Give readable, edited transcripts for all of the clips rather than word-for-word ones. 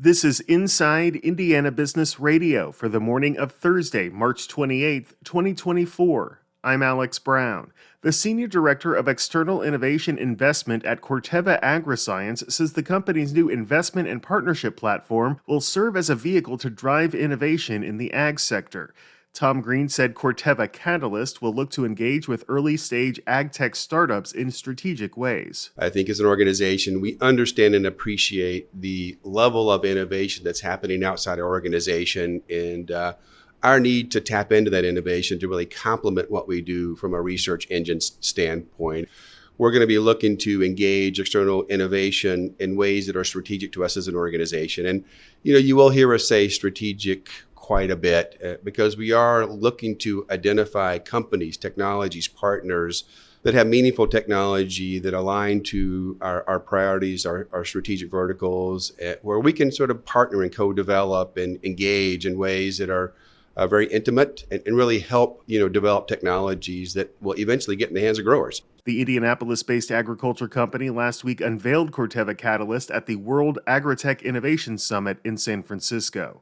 This is Inside Indiana Business Radio for the morning of Thursday, March 28th, 2024. I'm Alex Brown. The Senior Director of External Innovation Investment at Corteva Agriscience says the company's new investment and partnership platform will serve as a vehicle to drive innovation in the ag sector. Tom Green said Corteva Catalyst will look to engage with early-stage ag tech startups in strategic ways. I think as an organization, we understand and appreciate the level of innovation that's happening outside our organization and our need to tap into that innovation to really complement what we do from a research engine standpoint. We're going to be looking to engage external innovation in ways that are strategic to us as an organization. And, you will hear us say strategic quite a bit because we are looking to identify companies, technologies, partners that have meaningful technology that align to our priorities, our strategic verticals, where we can sort of partner and co-develop and engage in ways that are very intimate and really help develop technologies that will eventually get in the hands of growers. The Indianapolis-based agriculture company last week unveiled Corteva Catalyst at the World Agritech Innovation Summit in San Francisco.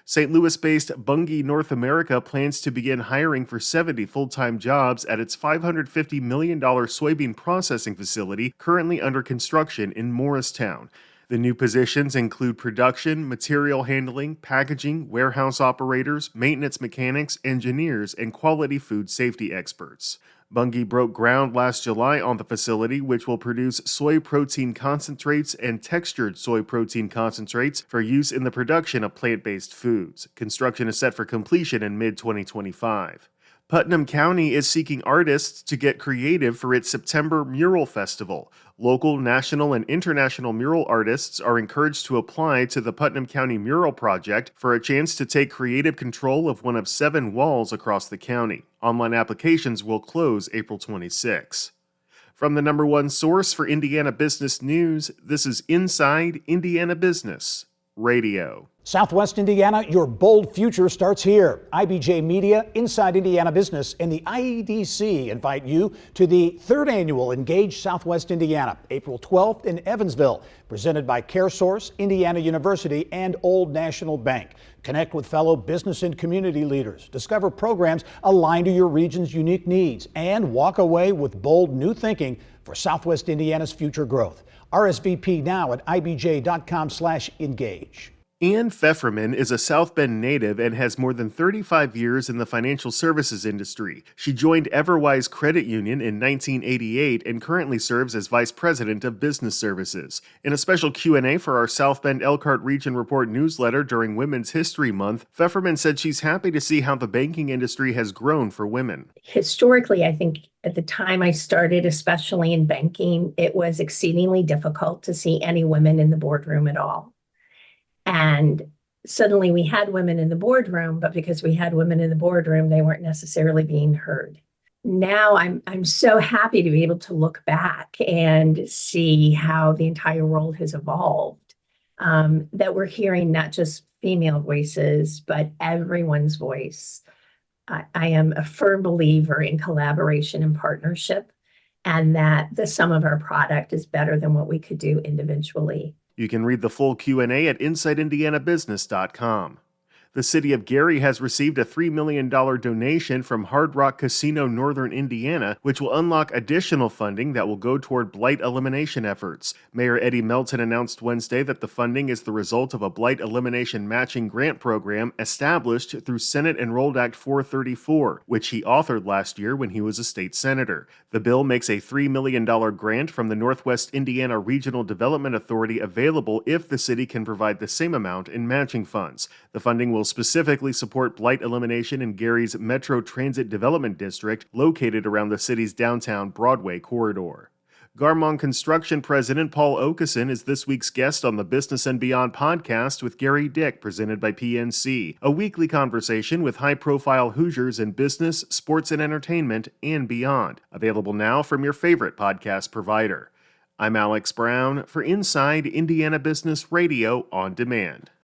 St. Louis-based Bunge North America plans to begin hiring for 70 full-time jobs at its $550 million soybean processing facility currently under construction in Morristown. The new positions include production, material handling, packaging, warehouse operators, maintenance mechanics, engineers, and quality food safety experts. Bunge broke ground last July on the facility, which will produce soy protein concentrates and textured soy protein concentrates for use in the production of plant-based foods. Construction is set for completion in mid-2025. Putnam County is seeking artists to get creative for its September Mural Festival. Local, national, and international mural artists are encouraged to apply to the Putnam County Mural Project for a chance to take creative control of one of 7 walls across the county. Online applications will close April 26. From the number one source for Indiana business news, this is Inside Indiana Business Radio. Southwest Indiana, your bold future starts here. IBJ Media, Inside Indiana Business, and the IEDC invite you to the 3rd annual Engage Southwest Indiana, April 12th in Evansville, presented by CareSource, Indiana University, and Old National Bank. Connect with fellow business and community leaders, discover programs aligned to your region's unique needs, and walk away with bold new thinking for Southwest Indiana's future growth. RSVP now at ibj.com/engage. Ann Pfefferman is a South Bend native and has more than 35 years in the financial services industry. She joined Everwise Credit Union in 1988 and currently serves as Vice President of Business Services. In a special Q&A for our South Bend Elkhart Region Report newsletter during Women's History Month, Pfefferman said she's happy to see how the banking industry has grown for women. Historically, I think at the time I started, especially in banking, it was exceedingly difficult to see any women in the boardroom at all. And suddenly we had women in the boardroom, but because we had women in the boardroom, they weren't necessarily being heard. Now I'm so happy to be able to look back and see how the entire world has evolved, that we're hearing not just female voices, but everyone's voice. I am a firm believer in collaboration and partnership, and that the sum of our product is better than what we could do individually. You can read the full Q&A at InsideIndianaBusiness.com. The city of Gary has received a $3 million donation from Hard Rock Casino Northern Indiana, which will unlock additional funding that will go toward blight elimination efforts. Mayor Eddie Melton announced Wednesday that the funding is the result of a blight elimination matching grant program established through Senate Enrolled Act 434, which he authored last year when he was a state senator. The bill makes a $3 million grant from the Northwest Indiana Regional Development Authority available if the city can provide the same amount in matching funds. The funding will specifically support blight elimination in Gary's Metro Transit Development District, located around the city's downtown Broadway corridor. Garmong Construction President Paul Okeson is this week's guest on the Business and Beyond podcast with Gary Dick, presented by PNC, a weekly conversation with high-profile Hoosiers in business, sports and entertainment, and beyond. Available now from your favorite podcast provider. I'm Alex Brown for Inside Indiana Business Radio on Demand.